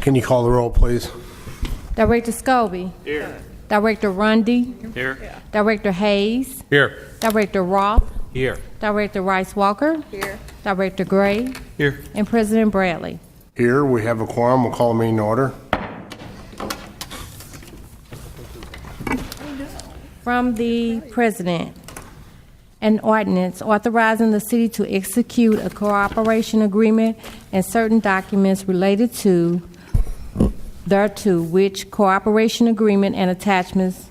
Can you call the roll, please? Director Scobie. Here. Director Rundy. Here. Director Hayes. Here. Director Roth. Here. Director Rice Walker. Here. Director Gray. Here. And President Bradley. Here, we have a quorum. We'll call the meeting to order. From the President, an ordinance authorizing the city to execute a cooperation agreement and certain documents related to thereto, which cooperation agreement and attachments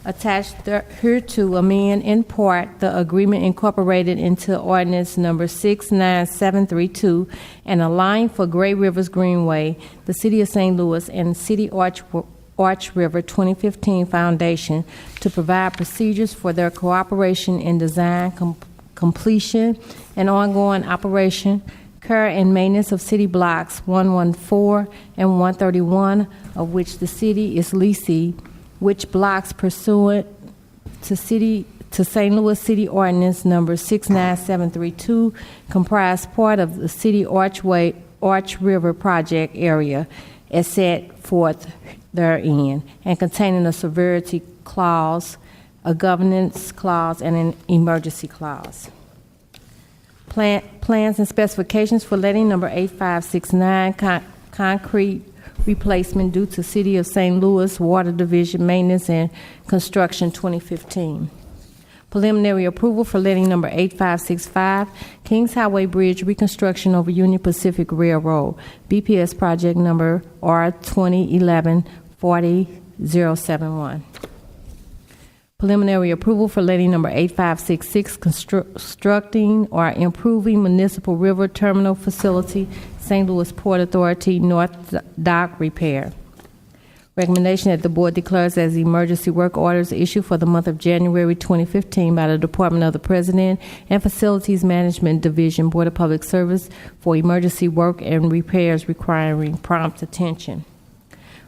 attached hereto amend in part the agreement incorporated into ordinance number 69732 and a line for Great Rivers Greenway, the City of St. Louis, and City Arch River 2015 Foundation to provide procedures for their cooperation in design, completion, and ongoing operation, care and maintenance of city blocks 114 and 131, of which the city is leasee, which blocks pursuant to St. Louis City Ordinance number 69732 comprise part of the City Arch River project area as set forth therein, and containing a severity clause, a governance clause, and an emergency clause. Plans and specifications for letting number 8569 concrete replacement due to City of St. Louis Water Division Maintenance and Construction 2015. Preliminary approval for letting number 8565 Kings Highway Bridge reconstruction over Union Pacific Railroad, BPS project number R2011-40071. Preliminary approval for letting number 8566 constructing or improving Municipal River Terminal Facility, St. Louis Port Authority North Dock repair. Recommendation that the Board declares as emergency work orders issued for the month of January 2015 by the Department of the President and Facilities Management Division, Board of Public Service, for emergency work and repairs requiring prompt attention.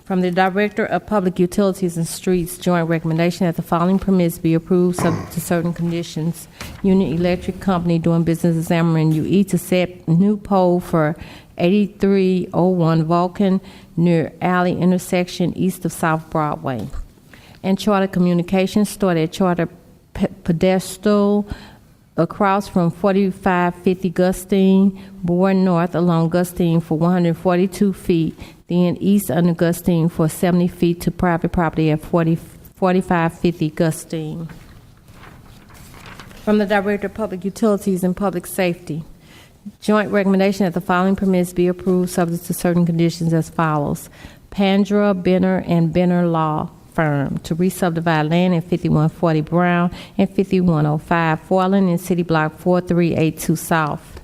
From the Director of Public Utilities and Streets, joint recommendation that the following permits be approved subject to certain conditions. Union Electric Company doing business as Ameren UE to set new pole for 8301 Vulcan near Alley intersection east of South Broadway. And Charter Communications started at Charter pedestal across from 4550 Gustine, born north along Gustine for 142 feet, then east under Gustine for 70 feet to private property at 4550 Gustine. From the Director of Public Utilities and Public Safety, joint recommendation that the following permits be approved subject to certain conditions as follows. Pandra, Benner, and Benner Law Firm to re-subdivide land in 5140 Brown and 5105 Foreland in City Block 4382 South.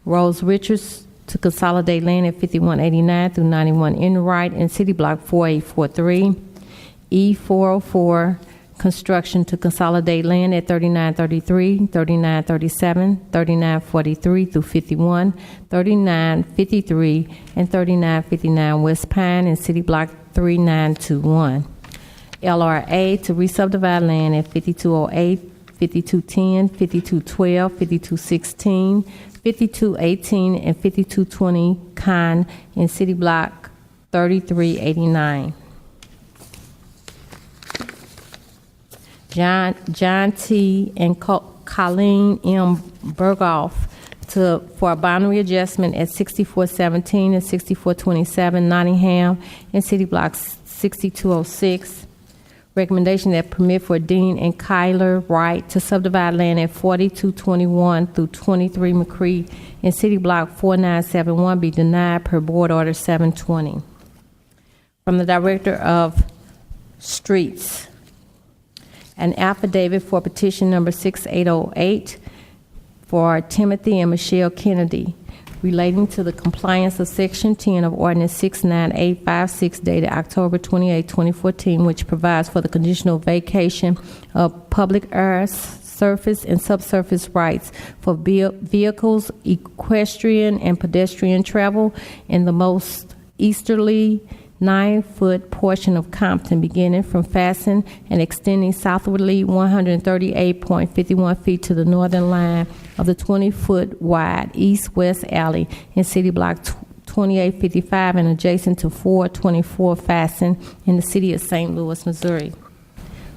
Rose Richards to consolidate land at 5189 through 91 Enright in City Block 4843. E404 Construction to consolidate land at 3933, 3937, 3943 through 51, 3953, and 3959 West Pine in City Block 3921. LRA to re-subdivide land at 5208, 5210, 5212, 5216, 5218, and 5220 Con in City Block 3389. John T. and Colleen M. Berghoff for a boundary adjustment at 6417 and 6427 Nottingham in City Block 6206. Recommendation that permit for Dean and Kyler Wright to subdivide land at 4221 through 23 McCree in City Block 4971 be denied per Board Order 720. From the Director of Streets, an affidavit for petition number 6808 for Timothy and Michelle Kennedy relating to the compliance of Section 10 of Ordinance 69856 dated October 28, 2014, which provides for the conditional vacation of public air, surface, and subsurface rights for vehicles, equestrian, and pedestrian travel in the most easterly 9-foot portion of Compton, beginning from Fasten and extending southwardly 138.51 feet to the northern line of the 20-foot wide east-west alley in City Block 2855 and adjacent to 424 Fasten in the city of St. Louis, Missouri.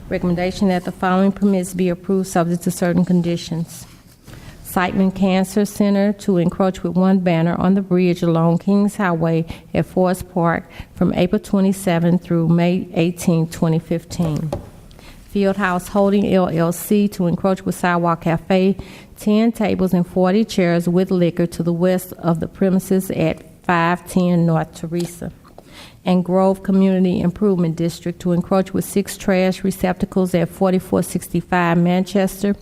Recommendation that the following permits be approved subject to certain conditions. Siteman Cancer Center to encroach with one banner on the bridge along Kings Highway at Forest Park from April 27 through May 18, 2015. Fieldhouse Holding LLC to encroach with Sidewalk Cafe, 10 tables and 40 chairs with liquor to the west of the premises at 510 North Teresa. And Grove Community Improvement District to encroach with 6 trash receptacles at 4465 Manchester,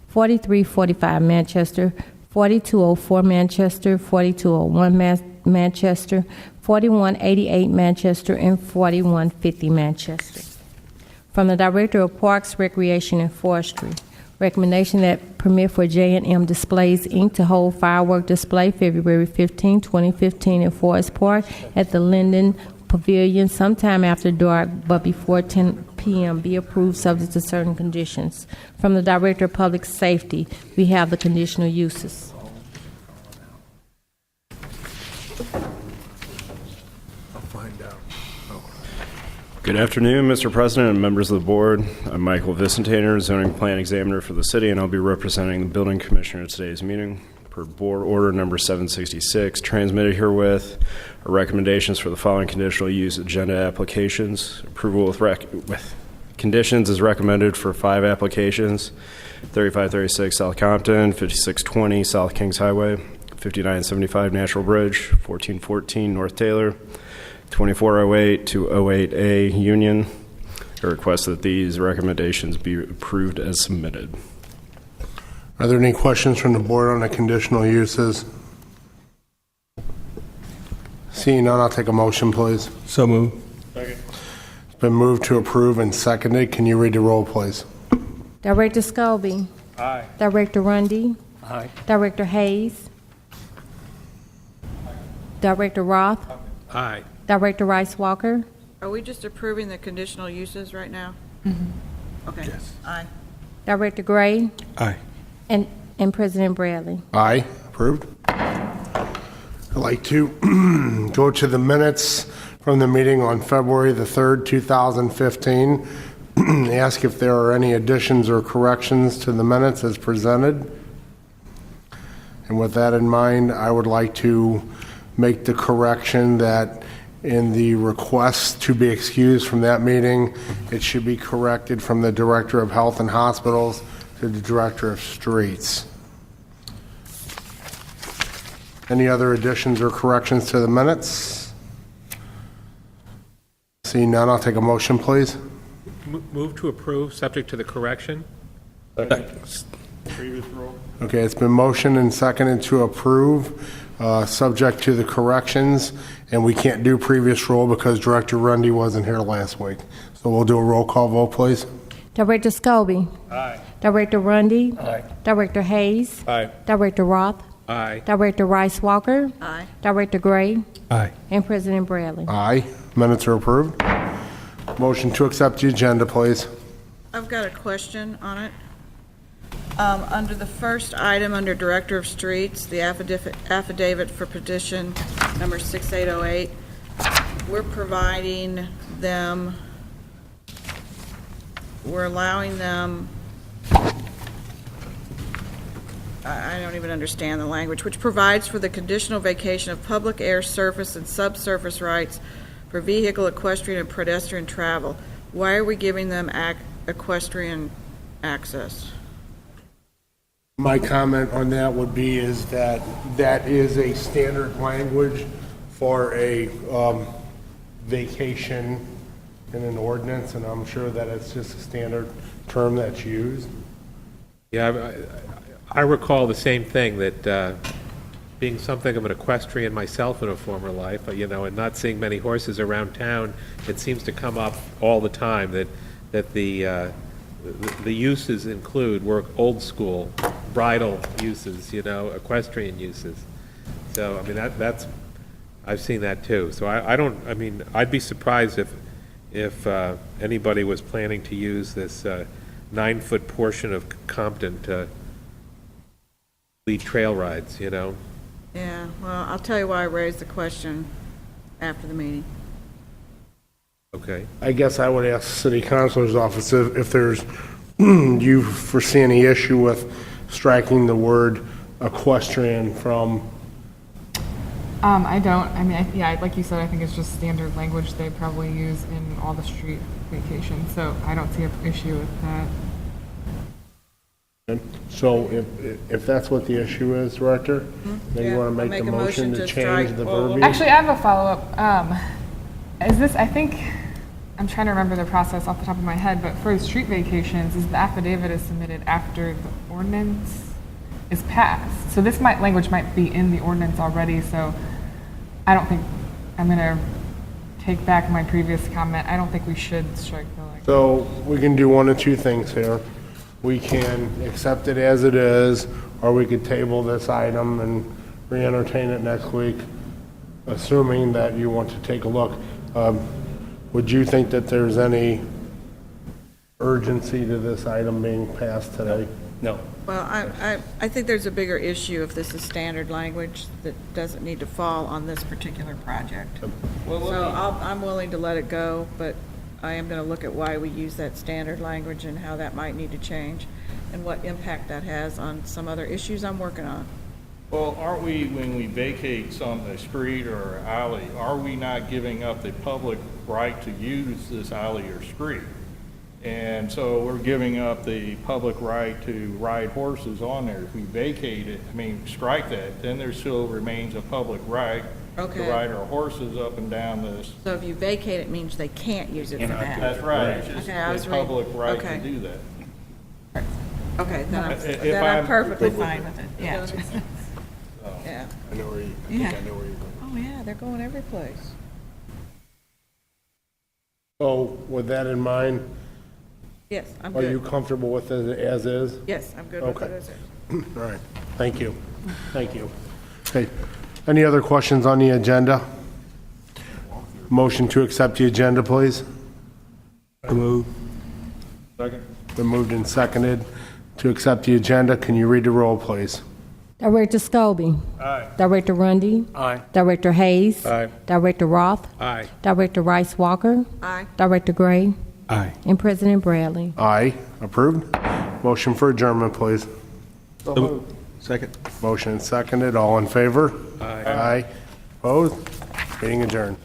4345 Manchester, 4204 Manchester, 4201 Manchester, 4188 Manchester, and 4150 Manchester. From the Director of Parks, Recreation, and Forestry, recommendation that permit for J&M Displays, Inc. to hold firework display February 15, 2015 at Forest Park at the Linden Pavilion sometime after dark but before 10 p.m. be approved subject to certain conditions. From the Director of Public Safety, we have the conditional uses. Good afternoon, Mr. President and members of the board. I'm Michael Vicentainer, zoning plan examiner for the city, and I'll be representing the building commissioner at today's meeting. Per board order number 766, transmitted herewith are recommendations for the following conditional use agenda applications. Approval with conditions is recommended for 5 applications: 3536 South Compton, 5620 South Kings Highway, 5975 Natural Bridge, 1414 North Taylor, 2408 to 08A Union. I request that these recommendations be approved as submitted. Are there any questions from the board on the conditional uses? Seeing none, I'll take a motion, please. So moved. It's been moved to approve and seconded. Can you read the roll, please? Director Scobie. Aye. Director Rundy. Aye. Director Hayes. Director Roth. Aye. Director Rice Walker. Are we just approving the conditional uses right now? Okay. Yes. Aye. Director Gray. Aye. And President Bradley. Aye. Approved. I'd like to go to the minutes from the meeting on February the 3rd, 2015. Ask if there are any additions or corrections to the minutes as presented. And with that in mind, I would like to make the correction that in the request to be excused from that meeting, it should be corrected from the Director of Health and Hospitals to the Director of Streets. Any other additions or corrections to the minutes? Seeing none, I'll take a motion, please. Move to approve, subject to the correction. Okay, it's been motioned and seconded to approve, subject to the corrections, and we can't do previous roll because Director Rundy wasn't here last week. So we'll do a roll call vote, please. Director Scobie. Aye. Director Rundy. Aye. Director Hayes. Aye. Director Roth. Aye. Director Rice Walker. Aye. Director Gray. Aye. And President Bradley. Aye. Minutes are approved. Motion to accept the agenda, please. I've got a question on it. Under the first item, under Director of Streets, the affidavit for petition number 6808, we're providing them, we're allowing them, I don't even understand the language, which provides for the conditional vacation of public air, surface, and subsurface rights for vehicle, equestrian, and pedestrian travel. Why are we giving them equestrian access? My comment on that would be is that that is a standard language for a vacation in an ordinance, and I'm sure that it's just a standard term that's used. Yeah, I recall the same thing, that being something of an equestrian myself in a former life, and not seeing many horses around town, it seems to come up all the time that the uses include were old school bridal uses, equestrian uses. So, I mean, that's I've seen that too. So I'd be surprised if anybody was planning to use this 9-foot portion of Compton to lead trail rides, Yeah, well, I'll tell you why I raised the question after the meeting. Okay. I guess I would ask the city councilor's office if there's, you foresee any issue with striking the word equestrian from, I don't. I mean, yeah, like you said, I think it's just standard language they probably use in all the street vacations, so I don't see an issue with that. so if that's what the issue is, Director, then you Yeah, want I'll to make the motion to strike- change the well, verbiage? Actually, I have a follow-up. Is this, I think, I'm trying to remember the process off the top of my head, but for street vacations, is the affidavit is submitted after the ordinance is passed. So this language might be in the ordinance already, so I don't think, I'm going to take back my previous comment. I don't think we should strike the language. So we can do one of two things here. We can accept it as it is, or we could table this item and re-entertain it next week, assuming that you want to take a look. Would you think that there's any urgency to this item being passed today? No. Well, I think there's a bigger issue if this is standard language that doesn't need to fall on this particular project. So I'm willing to let it go, but I am going to look at why we use that standard language and how that might need to change and what impact that has on some other issues I'm working on. Well, aren't we, when we vacate a street or alley, are we not giving up the public right to use this alley or street? And so we're giving up the public right to ride horses on there. If we vacate it, strike that, then there still remains a public right to Okay. ride our horses up and down this. So if you vacate, it means they can't use it for that. That's right, it's just Okay, I was a reading- public right okay. to do that. Okay, then If I'm I'm- perfectly fine with it, yeah. Yeah. I know where you, I think I know where you're going. Oh, yeah, they're going every place. So with that in mind, Yes, I'm are you good. comfortable with it as is? Yes, I'm good with Okay. it as is. All right, thank you. Thank you. Okay, any other questions on the agenda? Motion to accept the agenda, please. Second? Been moved and seconded to accept the agenda. Can you read the roll, please? Director Scobie. Aye. Director Rundy. Aye. Director Hayes. Aye. Director Roth. Aye. Director Rice Walker. Aye. Director Gray. Aye. And President Bradley. Aye, approved. Motion for adjournment, please. Second. Motion and seconded, all in favor? Aye. Aye. Opposed? Meeting adjourned.